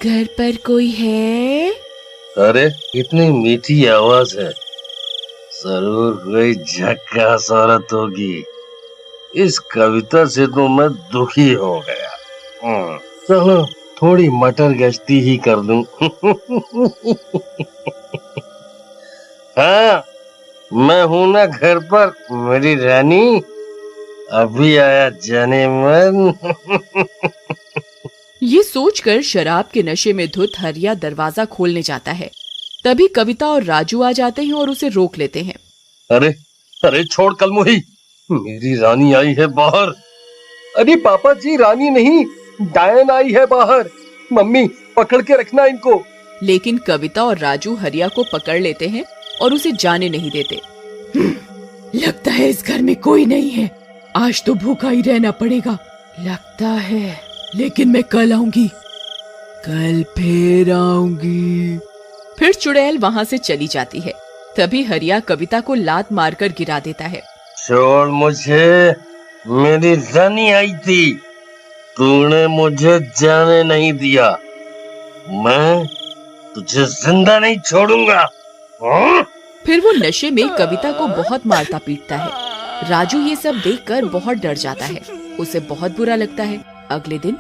घर पर कोई है? अरे इतनी मीठी आवाज है, जरूर कोई झक्कास औरत होगी। इस कविता से तो मैं दुखी हो गया। चलो थोड़ी मटर गश्ती ही कर दूं। हाँ, मैं हूं ना घर पर मेरी रानी, अभी आया जाने मन। ये सोचकर शराब के नशे में धुत हरिया दरवाजा खोलने जाता है। तभी कविता और राजू आ जाते हैं और उसे रोक लेते हैं। अरे अरे छोड़ कलमुही, मेरी रानी आई है बाहर। अरे पापा जी, रानी नहीं, डायन आई है बाहर। मम्मी पकड़ के रखना इनको। लेकिन कविता और राजू हरिया को पकड़ लेते हैं और उसे जाने नहीं देते। लगता है इस घर में कोई नहीं है, आज तो भूखा ही रहना पड़ेगा। लगता है, लेकिन मैं कल आऊंगी, कल फिर आऊंगी। फिर चुड़ैल वहाँ से चली जाती है। तभी हरिया कविता को लात मारकर गिरा देता है। छोड़ मुझे, मेरी रानी आई थी, तूने मुझे जाने नहीं दिया, मैं तुझे जिंदा नहीं छोड़ूंगा। हाँ? फिर वो नशे में कविता को बहुत मारता पीटता है। राजू ये सब देखकर बहुत डर जाता है, उसे बहुत बुरा लगता है। अगले दिन,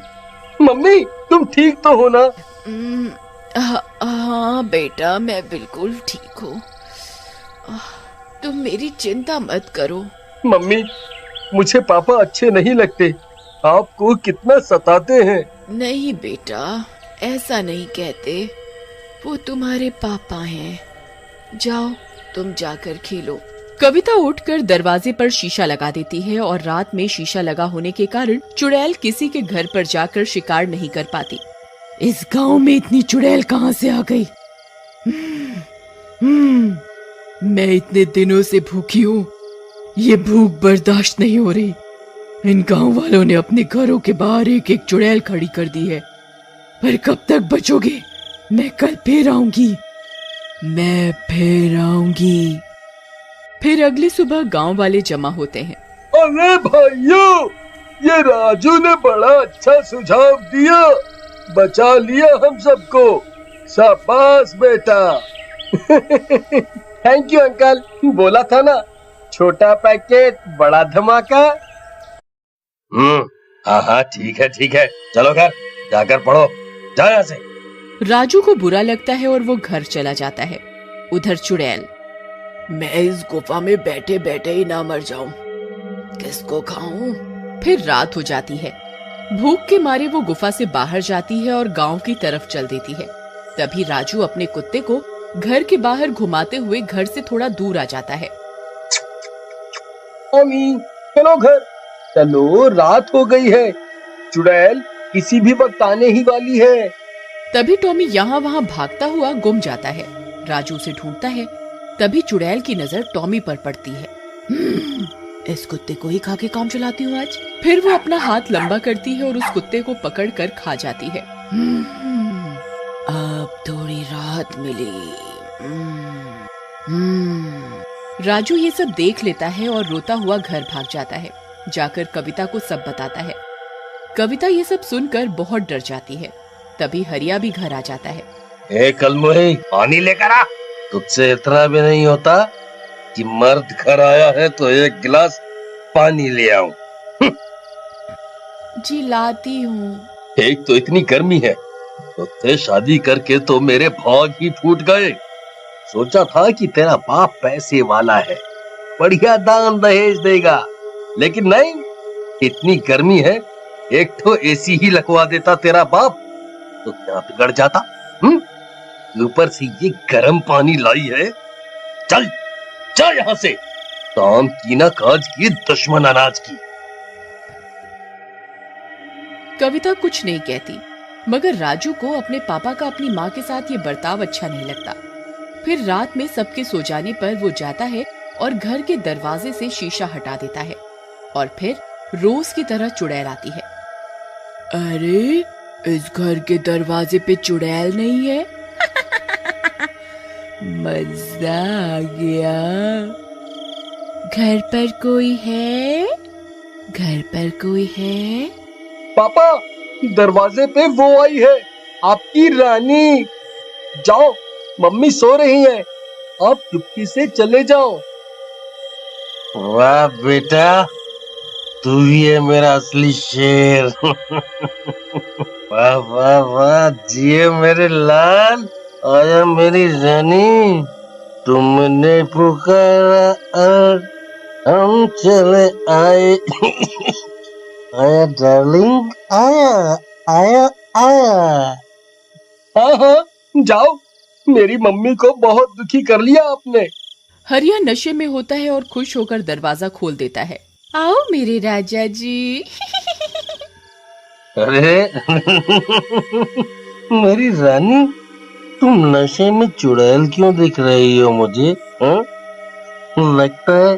मम्मी तुम ठीक तो हो ना? हाँ बेटा, मैं बिल्कुल ठीक हूँ, तुम मेरी चिंता मत करो। मम्मी मुझे पापा अच्छे नहीं लगते, आपको कितना सताते हैं। नहीं बेटा, ऐसा नहीं कहते, वो तुम्हारे पापा हैं। जाओ तुम जाकर खेलो। कविता उठकर दरवाजे पर शीशा लगा देती है और रात में शीशा लगा होने के कारण चुड़ैल किसी के घर पर जाकर शिकार नहीं कर पाती। इस गांव में इतनी चुड़ैल कहाँ से आ गई? मैं इतने दिनों से भूखी हूँ, ये भूख बर्दाश्त नहीं हो रही। इन गांव वालों ने अपने घरों के बाहर एक एक चुड़ैल खड़ी कर दी है, पर कब तक बचोगे? मैं कल फिर आऊंगी, मैं फिर आऊंगी। फिर अगली सुबह गांव वाले जमा होते हैं। अरे भाइयों, ये राजू ने बड़ा अच्छा सुझाव दिया, बचा लिया हम सबको। शाबाश बेटा। थैंक यू अंकल, बोला था ना, छोटा पैकेट बड़ा धमाका। हाँ ठीक है, चलो घर जाकर पढ़ो, जाओ यहाँ से। राजू को बुरा लगता है और वो घर चला जाता है। उधर चुड़ैल, मैं इस गुफा में बैठे बैठे ही ना मर जाऊं, किसको खाऊं? फिर रात हो जाती है। भूख के मारे वो गुफा से बाहर जाती है और गांव की तरफ चल देती है। तभी राजू अपने कुत्ते को घर के बाहर घुमाते हुए घर से थोड़ा दूर आ जाता है। मम्मी चलो घर चलो, रात हो गई है, चुड़ैल किसी भी वक्त आने ही वाली है। तभी टॉमी यहाँ वहाँ भागता हुआ गुम जाता है। राजू उसे ढूंढता है। तभी चुड़ैल की नजर टॉमी पर पड़ती है। इस कुत्ते को ही खा के काम चलाती हूँ आज। फिर वो अपना हाथ लंबा करती है और उस कुत्ते को पकड़कर खा जाती है। अब थोड़ी राहत मिली। राजू ये सब देख लेता है और रोता हुआ घर भाग जाता है। जाकर कविता को सब बताता है। कविता ये सब सुनकर बहुत डर जाती है। तभी हरिया भी घर आ जाता है। ए कलमुही, पानी लेकर आ। तुझसे इतना भी नहीं होता कि मर्द घर आया है तो एक गिलास पानी ले आऊं। जी लाती हूँ। एक तो इतनी गर्मी है, तुझसे शादी करके तो मेरे भाग ही फूट गए। सोचा था कि तेरा बाप पैसे वाला है, बढ़िया दान दहेज देगा, लेकिन नहीं, इतनी गर्मी है, एक तो एसी ही लगवा देता तेरा बाप तो क्या बिगड़ जाता। ऊपर से ये गर्म पानी लाई है। चल चल यहाँ से, काम की ना काज की, दुश्मन अनाज की। कविता कुछ नहीं कहती, मगर राजू को अपने पापा का अपनी माँ के साथ ये बर्ताव अच्छा नहीं लगता। फिर रात में सबके सो जाने पर वो जाता है और घर के दरवाजे से शीशा हटा देता है और फिर रोज की तरह चुड़ैल आती है। अरे, इस घर के दरवाजे पे चुड़ैल नहीं है? मजा आ गया। घर पर कोई है? घर पर कोई है? पापा दरवाजे पे वो आई है, आपकी रानी। जाओ, मम्मी सो रही है, आप चुपके से चले जाओ। वाह बेटा, तू ही है मेरा असली शेर। वाह वाह वाह, जिए मेरे लाल, आया मेरी रानी, तुमने पुकारा और हम चले आए। आया डार्लिंग, आया आया आया। हाँ हाँ, जाओ, मेरी मम्मी को बहुत दुखी कर लिया आपने। हरिया नशे में होता है और खुश होकर दरवाजा खोल देता है। आओ मेरे राजा जी। अरे मेरी रानी, तुम नशे में चुड़ैल क्यों दिख रही हो मुझे? हा? लगता है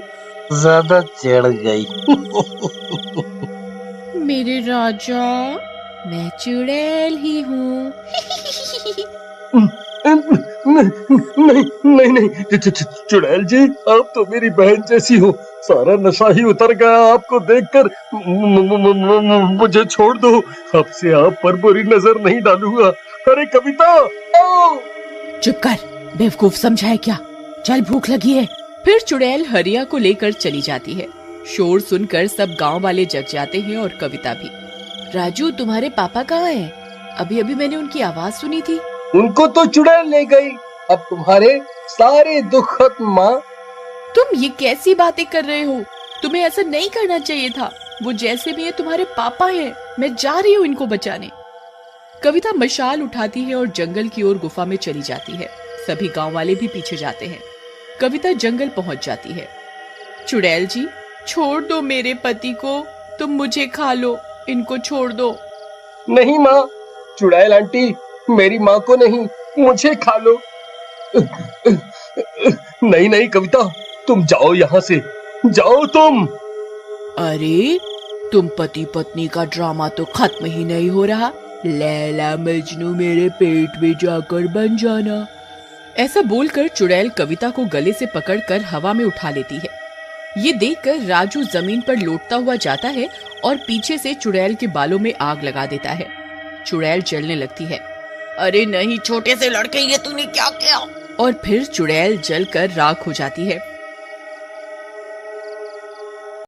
ज्यादा चढ़ गई। मेरे राजा, मैं चुड़ैल ही हूँ। नहीं नहीं नहीं, चुड़ैल जी, आप तो मेरी बहन जैसी हो। सारा नशा ही उतर गया आपको देखकर। मुझे छोड़ दो, अब से आप पर बुरी नजर नहीं डालूंगा। अरे कविता, आओ। चुप कर, बेवकूफ समझा है क्या? चल, भूख लगी है। फिर चुड़ैल हरिया को लेकर चली जाती है। शोर सुनकर सब गांव वाले जग जाते हैं और कविता भी। राजू, तुम्हारे पापा कहाँ हैं? अभी अभी मैंने उनकी आवाज सुनी थी। उनको तो चुड़ैल ले गई। अब तुम्हारे सारे दुख खत्म माँ। तुम ये कैसी बातें कर रहे हो? तुम्हें ऐसा नहीं करना चाहिए था। वो जैसे भी है तुम्हारे पापा हैं। मैं जा रही हूँ इनको बचाने। कविता मशाल उठाती है और जंगल की ओर गुफा में चली जाती है। सभी गांव वाले भी पीछे जाते हैं। कविता जंगल पहुंच जाती है। चुड़ैल जी, छोड़ दो मेरे पति को, तुम मुझे खा लो, इनको छोड़ दो। नहीं माँ, चुड़ैल आंटी, मेरी माँ को नहीं, मुझे खा लो। नहीं नहीं कविता, तुम जाओ यहाँ से, जाओ तुम। अरे, तुम पति पत्नी का ड्रामा तो खत्म ही नहीं हो रहा। लैला मजनू मेरे पेट में जाकर बन जाना। ऐसा बोलकर चुड़ैल कविता को गले से पकड़कर हवा में उठा लेती है। ये देखकर राजू जमीन पर लौटता हुआ जाता है और पीछे से चुड़ैल के बालों में आग लगा देता है। चुड़ैल जलने लगती है। अरे नहीं छोटे से लड़के, ये तूने क्या किया? और फिर चुड़ैल जलकर राख हो जाती है।